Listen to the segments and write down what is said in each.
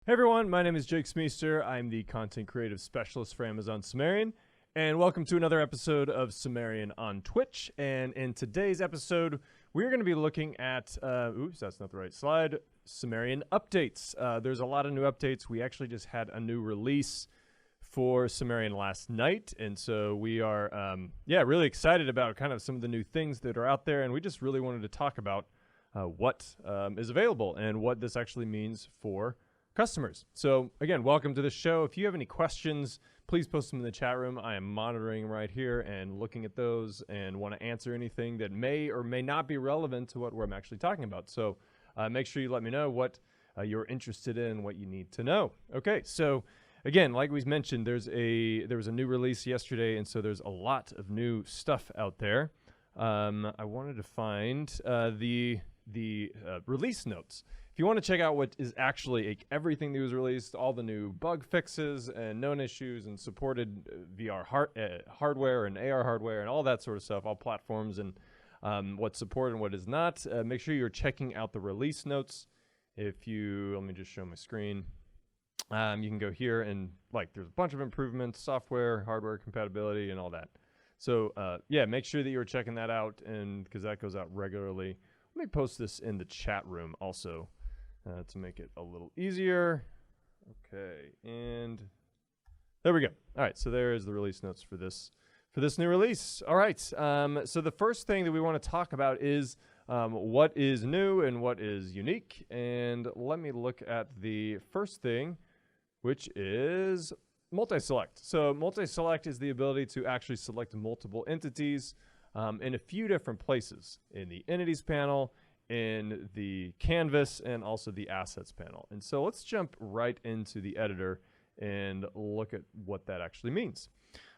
Hey everyone, my name is Jake Smeester. I'm the content creative specialist for Amazon Sumerian, and welcome to another episode of Sumerian on Twitch. And in today's episode, we're going to be looking at, oops, that's not the right slide, Sumerian Updates. There's a lot of new updates. We actually just had a new release for Sumerian last night, and so we are, really excited about kind of some of the new things that are out there, and we just really wanted to talk about what is available and what this actually means for customers. So again, welcome to the show. If you have any questions, please post them in the chat room. I am monitoring right here and looking at those and want to answer anything that may or may not be relevant to what I'm actually talking about. So make sure you let me know what you're interested in, what you need to know. Okay, so again, like we mentioned, there was a new release yesterday, and so there's a lot of new stuff out there. I wanted to find the release notes. If you want to check out what is actually everything that was released, all the new bug fixes and known issues and supported VR hardware and AR hardware and all that sort of stuff, all platforms and what's supported and what is not, make sure you're checking out the release notes. Let me just show my screen. You can go here and there's a bunch of improvements, software, hardware compatibility, and all that. So make sure that you're checking that out, and because that goes out regularly. Let me post this in the chat room also to make it a little easier. Okay, and there we go. All right, so there is the release notes for this new release. All right, so the first thing that we want to talk about is what is new and what is unique. And let me look at the first thing, which is multi-select. So multi-select is the ability to actually select multiple entities in a few different places, in the entities panel, in the canvas, and also the assets panel. And so let's jump right into the editor and look at what that actually means.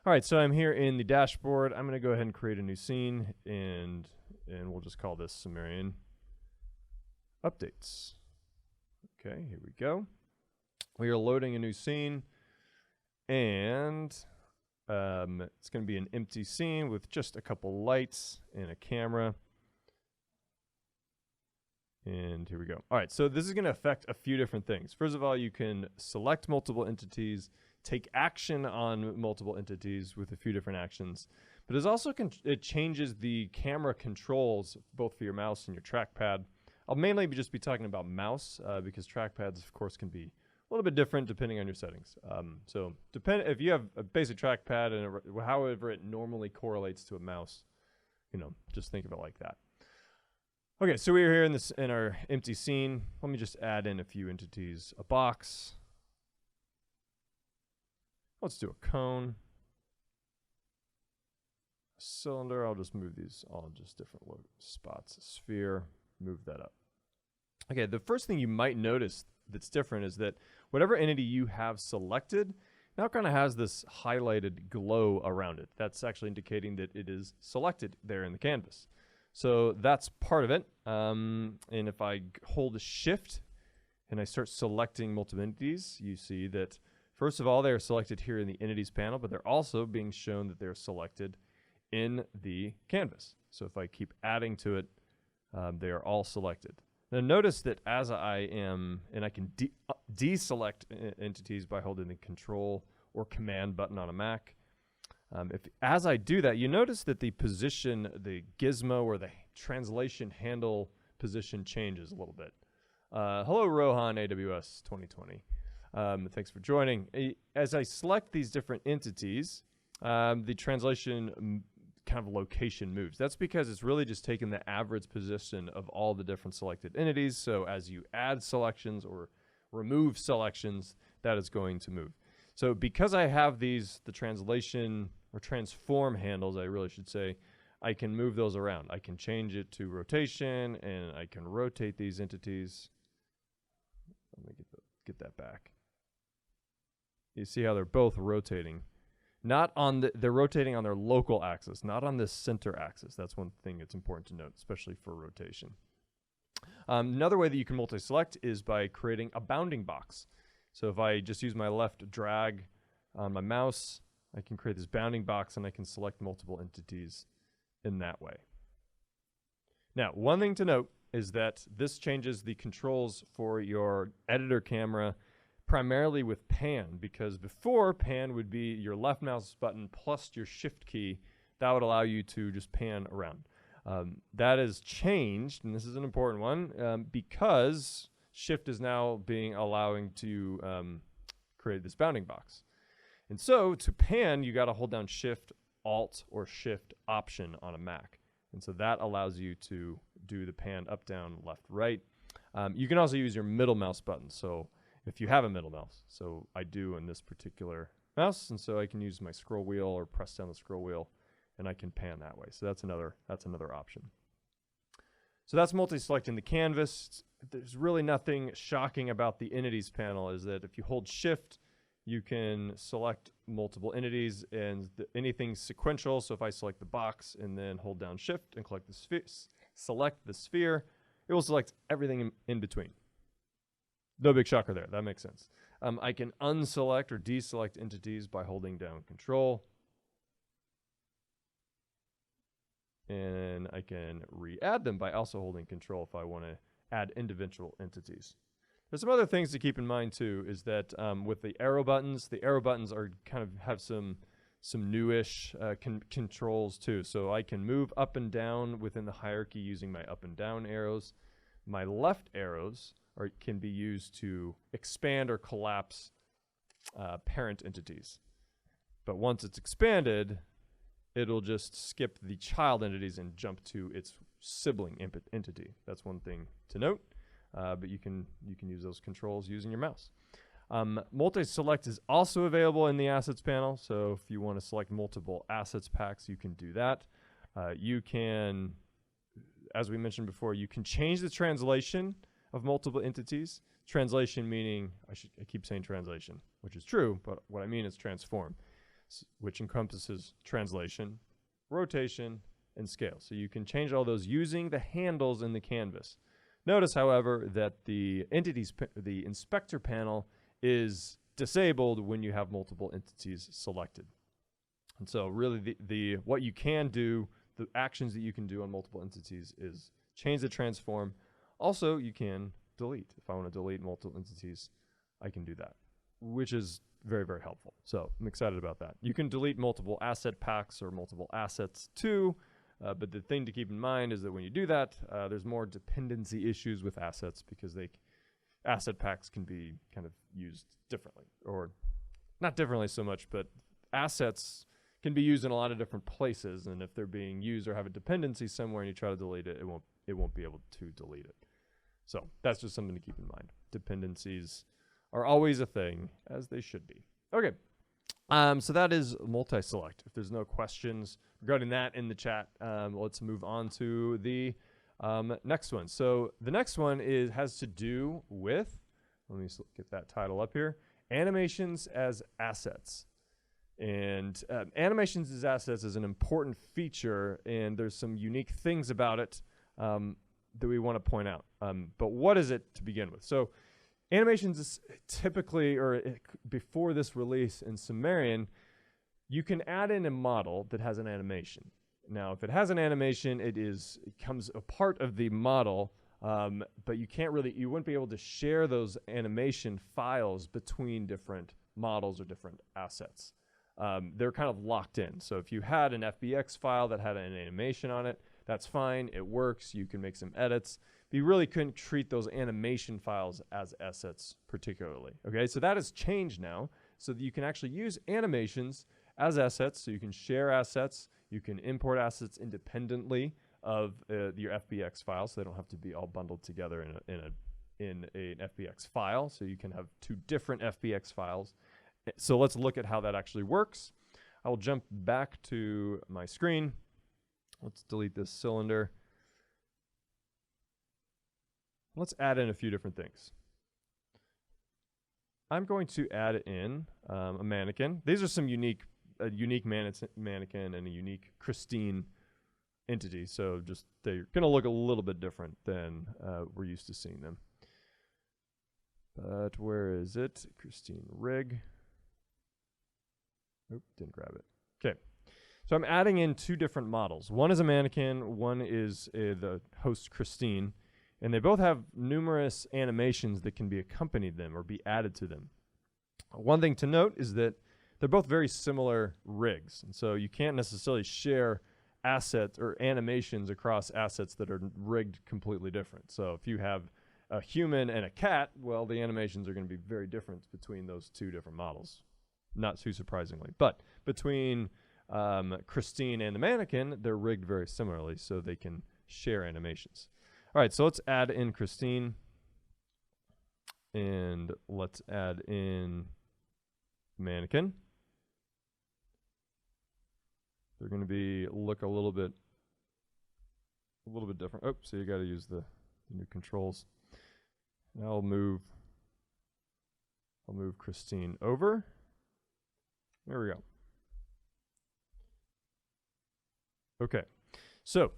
All right, so I'm here in the dashboard. I'm going to go ahead and create a new scene, and we'll just call this Sumerian Updates. Okay, here we go. We are loading a new scene, and it's going to be an empty scene with just a couple lights and a camera. And here we go. All right, so this is going to affect a few different things. First of all, you can select multiple entities, take action on multiple entities with a few different actions. But it changes the camera controls both for your mouse and your trackpad. I'll mainly just be talking about mouse because trackpads, of course, can be a little bit different depending on your settings. If you have a basic trackpad and however it normally correlates to a mouse, just think of it like that. Okay, so we're here in our empty scene. Let me just add in a few entities. A box. Let's do a cone. A cylinder. I'll just move these all just different spots. A sphere. Move that up. Okay, the first thing you might notice that's different is that whatever entity you have selected now kind of has this highlighted glow around it. That's actually indicating that it is selected there in the canvas. So that's part of it. And if I hold Shift and I start selecting multiple entities, you see that, first of all, they're selected here in the entities panel, but they're also being shown that they're selected in the canvas. So if I keep adding to it, they are all selected. Now notice that as I can deselect entities by holding the Control or Command button on a Mac. As I do that, you notice that the position, the gizmo or the translation handle position changes a little bit. Hello, Rohan AWS 2020. Thanks for joining. As I select these different entities, the translation kind of location moves. That's because it's really just taking the average position of all the different selected entities. So as you add selections or remove selections, that is going to move. So because I have the translation or transform handles, I really should say, I can move those around. I can change it to rotation, and I can rotate these entities. Let me get that back. You see how they're both rotating. They're rotating on their local axis, not on this center axis. That's one thing that's important to note, especially for rotation. Another way that you can multi-select is by creating a bounding box. So if I just use my left drag on my mouse, I can create this bounding box and I can select multiple entities in that way. Now, one thing to note is that this changes the controls for your editor camera primarily with pan, because before pan would be your left mouse button plus your shift key. That would allow you to just pan around. That has changed, and this is an important one, because shift is now allowing to create this bounding box. And so to pan, you got to hold down shift, alt, or shift option on a Mac. And so that allows you to do the pan up, down, left, right. You can also use your middle mouse button. So if you have a middle mouse, so I do in this particular mouse, and so I can use my scroll wheel or press down the scroll wheel, and I can pan that way. So that's another option. So that's multi-selecting the canvas. There's really nothing shocking about the entities panel, is that if you hold shift, you can select multiple entities, and anything sequential. So if I select the box and then hold down shift and select the sphere, it will select everything in between. No big shocker there. That makes sense. I can unselect or deselect entities by holding down control. And I can re-add them by also holding control if I want to add individual entities. There's some other things to keep in mind too, is that with the arrow buttons are kind of have some newish controls too. So I can move up and down within the hierarchy using my up and down arrows. My left arrows can be used to expand or collapse parent entities. But once it's expanded, it'll just skip the child entities and jump to its sibling entity. That's one thing to note. But you can use those controls using your mouse. Multi-select is also available in the assets panel. So if you want to select multiple assets packs, you can do that. You can, as we mentioned before, you can change the translation of multiple entities. Translation meaning, I keep saying translation, which is true, but what I mean is transform, which encompasses translation, rotation, and scale. So you can change all those using the handles in the canvas. Notice, however, that the inspector panel is disabled when you have multiple entities selected. And so really what you can do, the actions that you can do on multiple entities is change the transform. Also, you can delete. If I want to delete multiple entities, I can do that, which is very, very helpful. So I'm excited about that. You can delete multiple asset packs or multiple assets too. But the thing to keep in mind is that when you do that, there's more dependency issues with assets, because asset packs can be kind of used differently, or not differently so much, but assets can be used in a lot of different places, and if they're being used or have a dependency somewhere and you try to delete it, it won't be able to delete it. So that's just something to keep in mind. Dependencies are always a thing, as they should be. Okay. So that is multi-select. If there's no questions regarding that in the chat, let's move on to the next one. So the next one has to do with, let me get that title up here, animations as assets. And animations as assets is an important feature, and there's some unique things about it that we want to point out. But what is it to begin with? So animations is typically, before this release in Sumerian, you can add in a model that has an animation. Now, if it has an animation, it becomes a part of the model, but you wouldn't be able to share those animation files between different models or different assets. They're kind of locked in. So if you had an FBX file that had an animation on it, that's fine. It works. You can make some edits. But you really couldn't treat those animation files as assets particularly. Okay, so that has changed now, so that you can actually use animations as assets. So you can share assets. You can import assets independently of your FBX file, so they don't have to be all bundled together in an FBX file. So you can have two different FBX files. So let's look at how that actually works. I will jump back to my screen. Let's delete this cylinder. Let's add in a few different things. I'm going to add in a mannequin. These are some unique mannequin and a unique Christine entity. So they're going to look a little bit different than we're used to seeing them. But where is it? Christine rig. Oop, didn't grab it. Okay. So I'm adding in two different models. One is a mannequin. One is the host Christine. And they both have numerous animations that can be accompanied them or be added to them. One thing to note is that they're both very similar rigs. And so you can't necessarily share assets or animations across assets that are rigged completely different. So if you have a human and a cat, well, the animations are going to be very different between those two different models. Not too surprisingly. But between Christine and the mannequin, they're rigged very similarly, so they can share animations. All right, so let's add in Christine. And let's add in mannequin. They're going to be look a little bit different. Oh, so you got to use the new controls. Now I'll move Christine over. There we go. Okay, so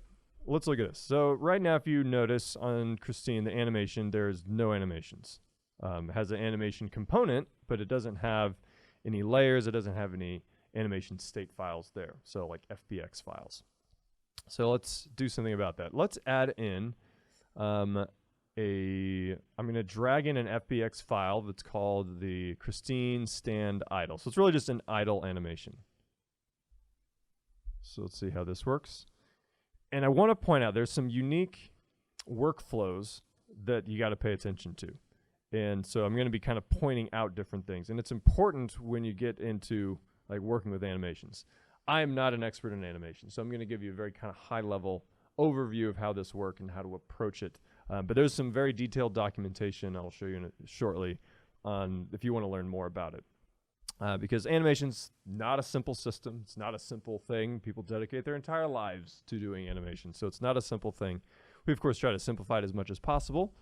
let's look at this. So right now, if you notice on Christine, the animation, there's no animations. It has an animation component, but it doesn't have any layers. It doesn't have any animation state files there, so like FBX files. So let's do something about that. Let's add in I'm going to drag in an FBX file that's called the Christine stand idle. So it's really just an idle animation. So let's see how this works. And I want to point out there's some unique workflows that you got to pay attention to. And so I'm going to be kind of pointing out different things. And it's important when you get into like working with animations. I am not an expert in animation, so I'm going to give you a very kind of high level overview of how this works and how to approach it. But there's some very detailed documentation I'll show you shortly on if you want to learn more about it. Because animation's not a simple system. It's not a simple thing. People dedicate their entire lives to doing animation, so it's not a simple thing. We, of course, try to simplify it as much as possible,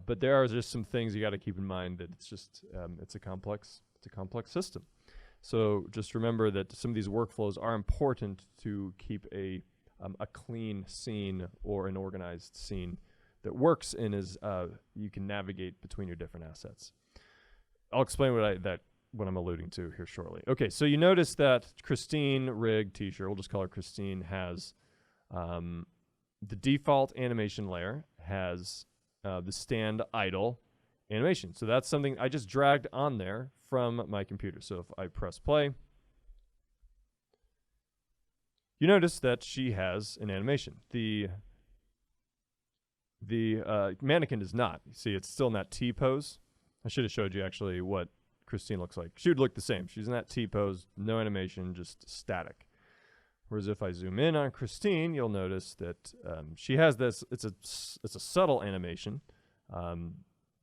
but there are just some things you got to keep in mind that it's just it's a complex system. So just remember that some of these workflows are important to keep a clean scene or an organized scene that works and is you can navigate between your different assets. I'll explain what I'm alluding to here shortly. Okay, so you notice that Christine rig t-shirt, we'll just call her Christine, has the default animation layer, has the stand idle animation. So that's something I just dragged on there from my computer. So if I press play, you notice that she has an animation. The mannequin does not. You see, it's still in that T pose. I should have showed you actually what Christine looks like. She would look the same. She's in that T pose, no animation, just static. Whereas if I zoom in on Christine, you'll notice that she has this. It's a subtle animation,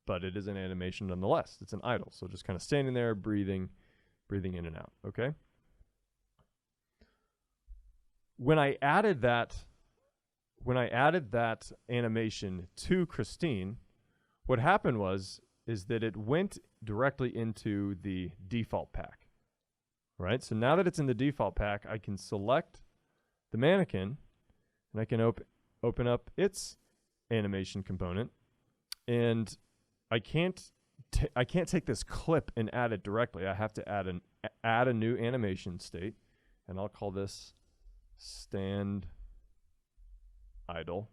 but it is an animation nonetheless. It's an idle, so just kind of standing there, breathing in and out. Okay. When I added that animation to Christine, what happened is that it went directly into the default pack. Right? So now that it's in the default pack, I can select the mannequin and I can open up its animation component, and I can't take this clip and add it directly. I have to add a new animation state, and I'll call this stand idle.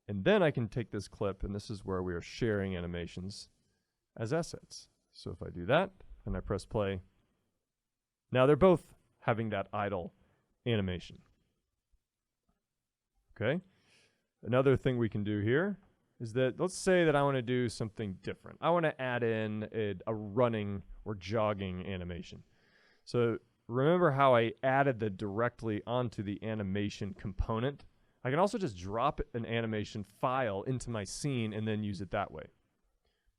And then I can take this clip, and this is where we are sharing animations as assets. So if I do that and I press play, now they're both having that idle animation. Okay. Another thing we can do here is that let's say that I want to do something different. I want to add in a running or jogging animation. So remember how I added the directly onto the animation component? I can also just drop an animation file into my scene and then use it that way.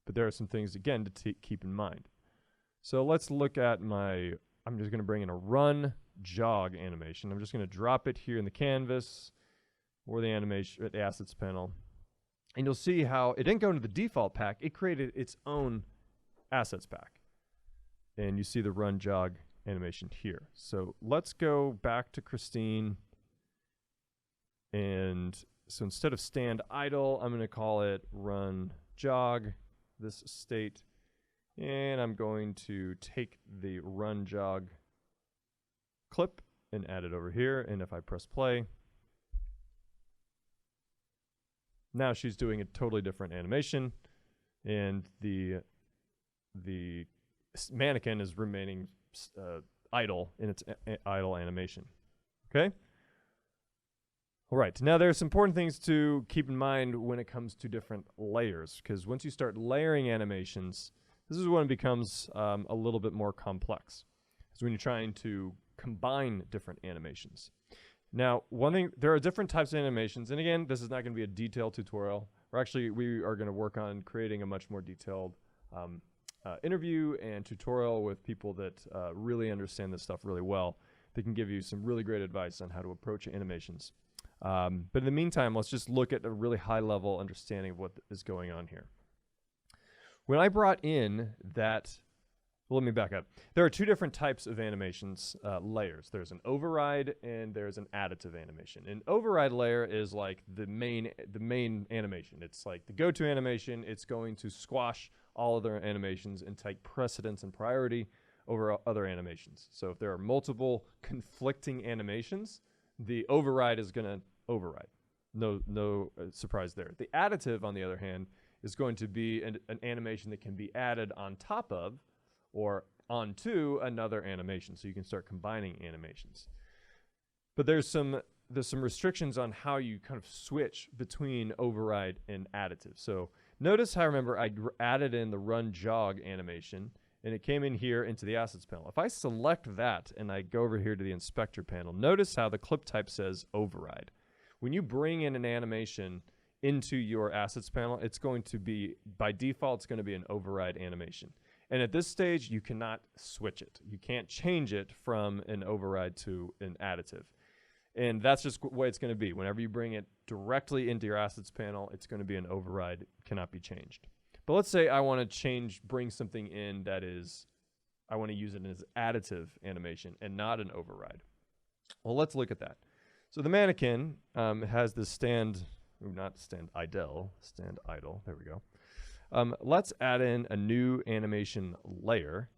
But there are some things, again, to keep in mind. So let's look at I'm just going to bring in a run jog animation. I'm just going to drop it here in the canvas or the animation at the assets panel. And you'll see how it didn't go into the default pack. It created its own assets pack. And you see the run jog animation here. So let's go back to Christine. And so instead of stand idle, I'm going to call it run jog, this state. And I'm going to take the run jog clip and add it over here. And if I press play, Now she's doing a totally different animation, and the mannequin is remaining idle in its idle animation. Okay? All right, now there's important things to keep in mind when it comes to different layers, because once you start layering animations, this is when it becomes a little bit more complex. It's when you're trying to combine different animations. Now, one thing, there are different types of animations, and again, this is not going to be a detailed tutorial. We are going to work on creating a much more detailed interview and tutorial with people that really understand this stuff really well. They can give you some really great advice on how to approach animations. But in the meantime, let's just look at a really high-level understanding of what is going on here. When I brought in that, well, let me back up. There are two different types of animations layers. There's an override and there's an additive animation. An override layer is like the main animation. It's like the go-to animation. It's going to squash all other animations and take precedence and priority over other animations. So if there are multiple conflicting animations, the override is going to override. No surprise there. The additive, on the other hand, is going to be an animation that can be added on top of or onto another animation. So you can start combining animations. But there's some restrictions on how you kind of switch between override and additive. So notice how, remember, I added in the run jog animation, and it came in here into the assets panel. If I select that and I go over here to the inspector panel, notice how the clip type says override. When you bring in an animation into your assets panel, it's going to be, by default, it's going to be an override animation. And at this stage, you cannot switch it. You can't change it from an override to an additive. And that's just the way it's going to be. Whenever you bring it directly into your assets panel, it's going to be an override. It cannot be changed. But let's say I want to bring something in that is, I want to use it as additive animation and not an override. Well, let's look at that. So the mannequin has this stand idle, there we go. Let's add in a new animation layer.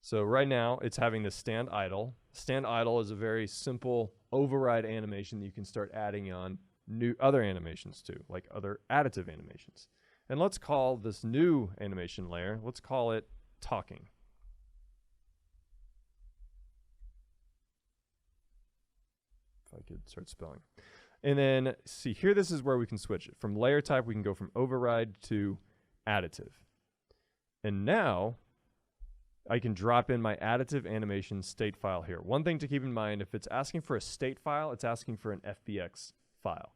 So right now it's having this stand idle. Stand idle is a very simple override animation that you can start adding on new other animations too, like other additive animations. And let's call this new animation layer, let's call it talking. If I could start spelling. And then see here, this is where we can switch it. From layer type, we can go from override to additive. And now I can drop in my additive animation state file here. One thing to keep in mind, if it's asking for a state file, it's asking for an FBX file.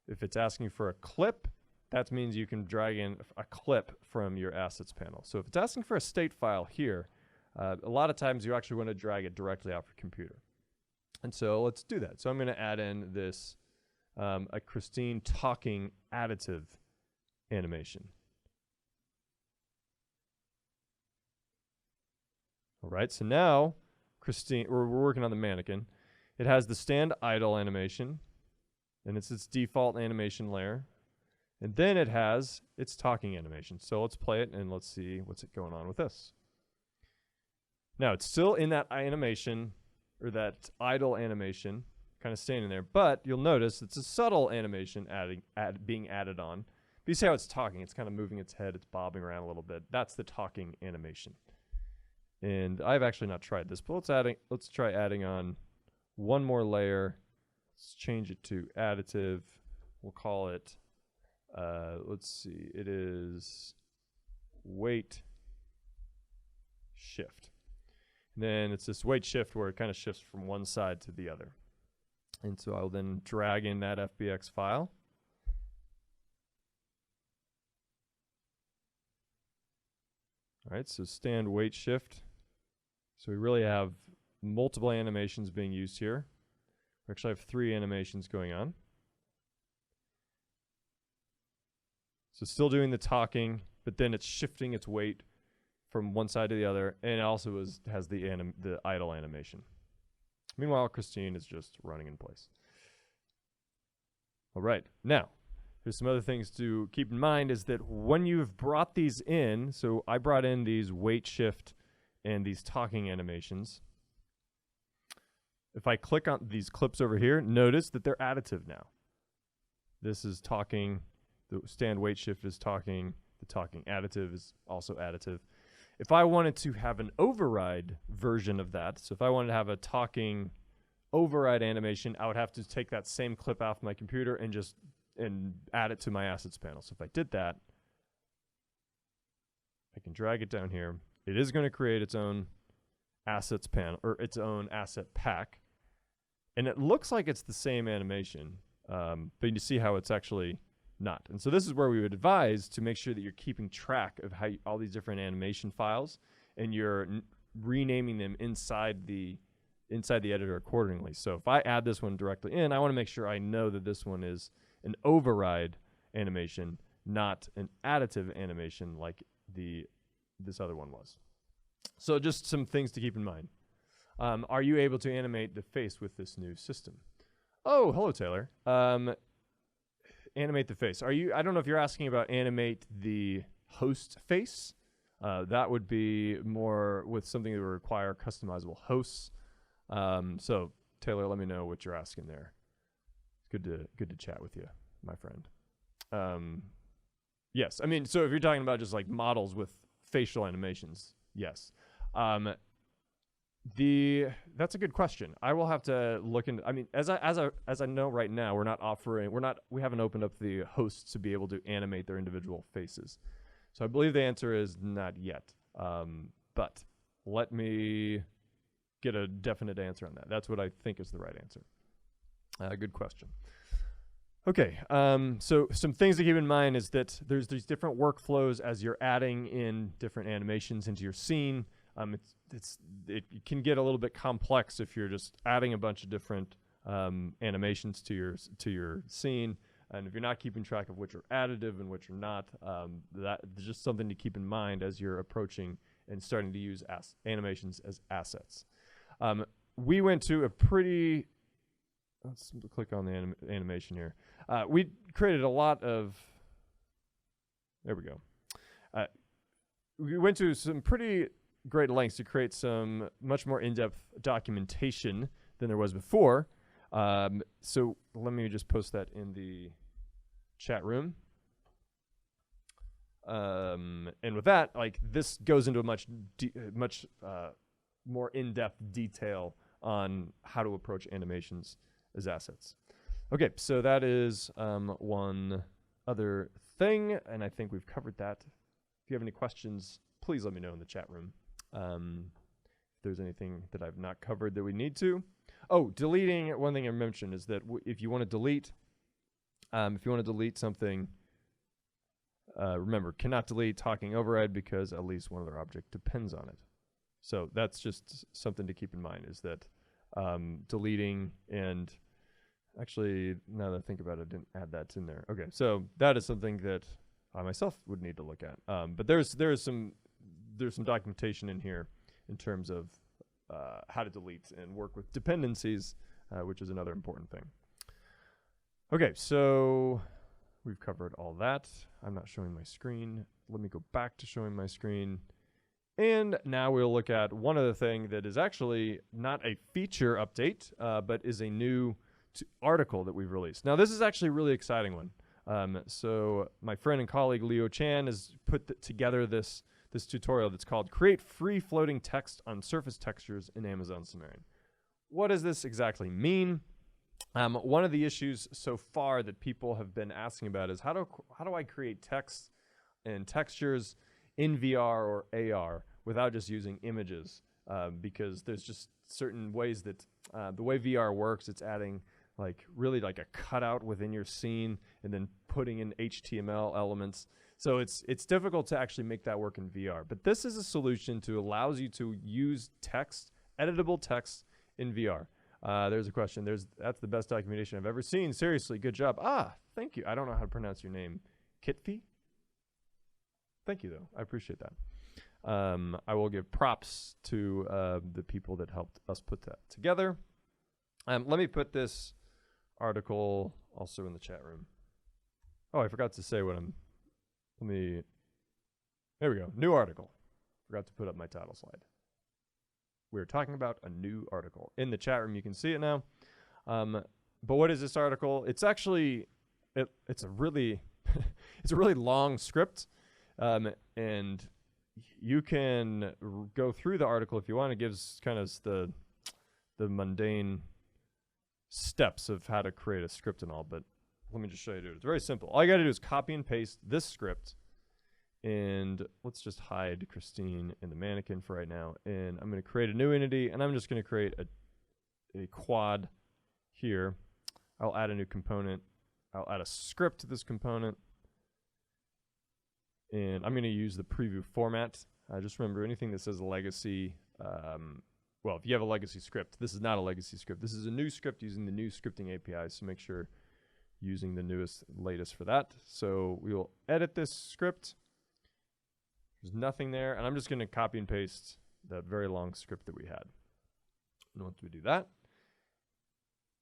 If it's asking for a clip, that means you can drag in a clip from your assets panel. So if it's asking for a state file here, a lot of times you actually want to drag it directly off your computer. And so let's do that. So I'm going to add in this a Christine talking additive animation. All right, so now Christine, we're working on the mannequin. It has the stand idle animation, and it's its default animation layer. And then it has its talking animation. So let's play it and let's see what's going on with this. Now it's still in that animation, or that idle animation, kind of staying in there, but you'll notice it's a subtle animation being added on. But you see how it's talking, it's kind of moving its head, it's bobbing around a little bit. That's the talking animation. And I've actually not tried this, but let's try adding on one more layer. Let's change it to additive. We'll call it, let's see, it is weight shift. And then it's this weight shift where it kind of shifts from one side to the other. And so I'll then drag in that FBX file. All right, so stand weight shift. So we really have multiple animations being used here. We actually have 3 animations going on. So still doing the talking, but then it's shifting its weight from one side to the other, and it also has the idle animation. Meanwhile, Christine is just running in place. All right, now, there's some other things to keep in mind is that when you've brought these in, so I brought in these weight shift and these talking animations. If I click on these clips over here, notice that they're additive now. This is talking. The stand wait shift is talking. The talking additive is also additive. If I wanted to have an override version of that, so if I wanted to have a talking override animation, I would have to take that same clip off my computer and add it to my assets panel. So if I did that, I can drag it down here. It is going to create its own assets panel, or its own asset pack. And it looks like it's the same animation, but you see how it's actually not. And so this is where we would advise to make sure that you're keeping track of how all these different animation files, and you're renaming them inside the editor accordingly. So if I add this one directly in, I want to make sure I know that this one is an override animation, not an additive animation like this other one was. So just some things to keep in mind. Are you able to animate the face with this new system? Oh, hello, Taylor. Animate the face. I don't know if you're asking about animate the host face. That would be more with something that would require customizable hosts. So Taylor, let me know what you're asking there. It's good to chat with you, my friend. Yes, I mean, so if you're talking about just like models with facial animations, yes. That's a good question. I will have to look into. I mean, as I know right now, we haven't opened up the hosts to be able to animate their individual faces. So I believe the answer is not yet. But let me get a definite answer on that. That's what I think is the right answer. Good question. Okay, so some things to keep in mind is that there's these different workflows as you're adding in different animations into your scene. It can get a little bit complex if you're just adding a bunch of different animations to your scene, and if you're not keeping track of which are additive and which are not, that's just something to keep in mind as you're approaching and starting to use animations as assets. We went to a pretty. Let's click on the animation here. We created a lot of. There we go. We went to some pretty great lengths to create some much more in-depth documentation than there was before. So let me just post that in the chat room. And with that, like this goes into a much more in-depth detail on how to approach animations as assets. Okay, so that is one other thing, and I think we've covered that. If you have any questions, please let me know in the chat room. If there's anything that I've not covered that we need to. Oh, deleting, one thing I mentioned is that if you want to delete something, remember, cannot delete talking override because at least one other object depends on it. So that's just something to keep in mind, is that deleting, and actually, now that I think about it, I didn't add that in there. Okay, so that is something that I myself would need to look at. But there's some documentation in here in terms of how to delete and work with dependencies, which is another important thing. Okay, so we've covered all that. I'm not showing my screen. Let me go back to showing my screen. And now we'll look at one other thing that is actually not a feature update, but is a new article that we've released. Now, this is actually a really exciting one. So my friend and colleague Leo Chan has put together this tutorial that's called Create Free Floating Text on Surface Textures in Amazon Sumerian. What does this exactly mean? One of the issues so far that people have been asking about is how do I create text and textures in VR or AR without just using images? Because there's just certain ways that the way VR works, it's adding really like a cutout within your scene and then putting in HTML elements. So it's difficult to actually make that work in VR. But this is a solution to allows you to use text, editable text in VR. There's a question. That's the best documentation I've ever seen. Seriously, good job. Thank you. I don't know how to pronounce your name. Kitfi? Thank you, though. I appreciate that. I will give props to the people that helped us put that together. Let me put this article also in the chat room. Oh, I forgot to say there we go. New article. Forgot to put up my title slide. We're talking about a new article. In the chat room, you can see it now. But what is this article? It's actually it's a really it's a really long script, and you can go through the article if you want. It gives kind of the mundane steps of how to create a script and all, but let me just show you. It's very simple. All you got to do is copy and paste this script, and let's just hide Christine and the mannequin for right now. And I'm going to create a new entity, and I'm just going to create a quad here. I'll add a new component. I'll add a script to this component, and I'm going to use the preview format. Just remember, anything that says legacy, well, if you have a legacy script, this is not a legacy script. This is a new script using the new scripting APIs, so make sure using the newest, latest for that. So we will edit this script. There's nothing there, and I'm just going to copy and paste that very long script that we had. And once we do that,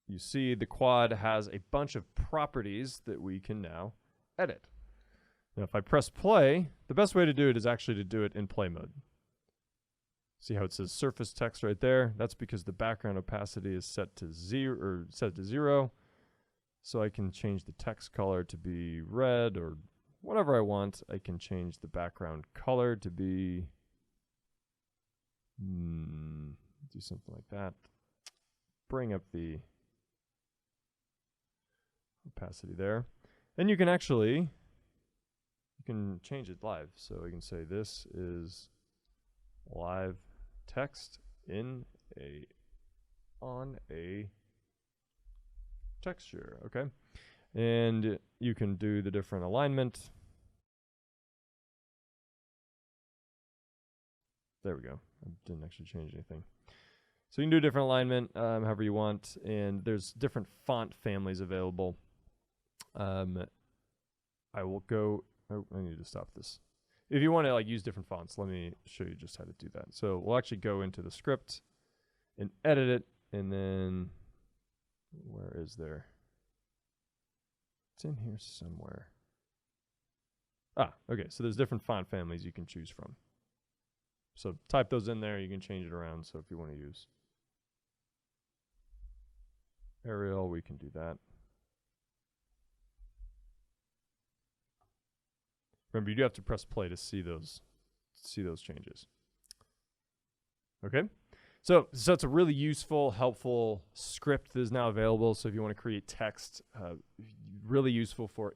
you see the quad has a bunch of properties that we can now edit. Now, if I press play, the best way to do it is actually to do it in play mode. See how it says surface text right there? That's because the background opacity is set to zero. So I can change the text color to be red or whatever I want. I can change the background color to be, do something like that. Bring up the opacity there. And you can actually, change it live. So you can say this is live text on a texture, okay? And you can do the different alignment. There we go. I didn't actually change anything. So you can do different alignment however you want, and there's different font families available. I will go, I need to stop this. If you want to use different fonts, let me show you just how to do that. So we'll actually go into the script and edit it, and then where is there? It's in here somewhere. Okay, so there's different font families you can choose from. So type those in there, you can change it around. So if you want to use Arial, we can do that. Remember, you do have to press play to see those changes. Okay, so it's a really useful, helpful script that is now available. So if you want to create text, really useful for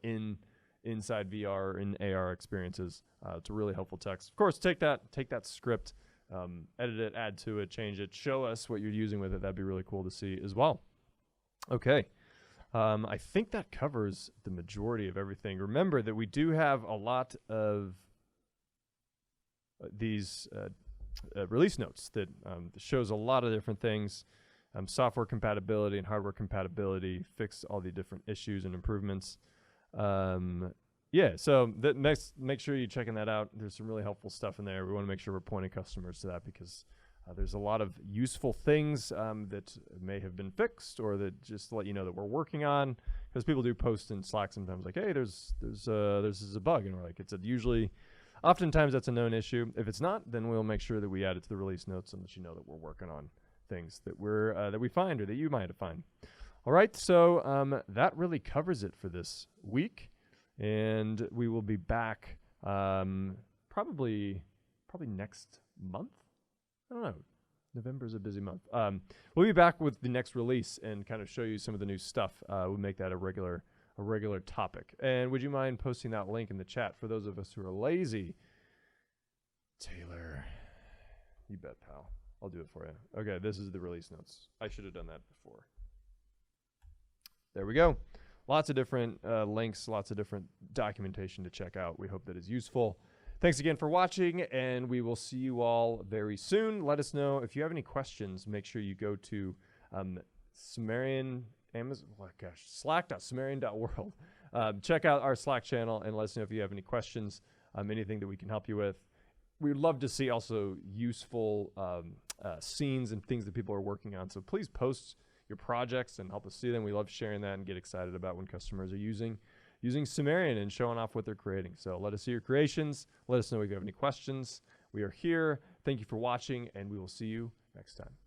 inside VR or in AR experiences. It's a really helpful text. Of course, take that script, edit it, add to it, change it, show us what you're using with it. That'd be really cool to see as well. Okay. I think that covers the majority of everything. Remember that we do have a lot of these release notes that shows a lot of different things, software compatibility and hardware compatibility, fix all the different issues and improvements. Yeah, so make sure you're checking that out. There's some really helpful stuff in there. We want to make sure we're pointing customers to that because there's a lot of useful things that may have been fixed or that just let you know that we're working on. Because people do post in Slack sometimes like, hey, there's a bug, and we're like, oftentimes that's a known issue. If it's not, then we'll make sure that we add it to the release notes and let you know that we're working on things that we find or that you might find. All right, so that really covers it for this week, and we will be back probably next month. I don't know. November is a busy month. We'll be back with the next release and kind of show you some of the new stuff. We'll make that a regular topic. And would you mind posting that link in the chat for those of us who are lazy? Taylor, you bet, pal. I'll do it for you. Okay, this is the release notes. I should have done that before. There we go. Lots of different links, lots of different documentation to check out. We hope that is useful. Thanks again for watching, and we will see you all very soon. Let us know if you have any questions. Make sure you go to slack.sumerian.world. Check out our Slack channel and let us know if you have any questions, anything that we can help you with. We'd love to see also useful scenes and things that people are working on. So please post your projects and help us see them. We love sharing that and get excited about when customers are using Sumerian and showing off what they're creating. So let us see your creations. Let us know if you have any questions. We are here. Thank you for watching, and we will see you next time.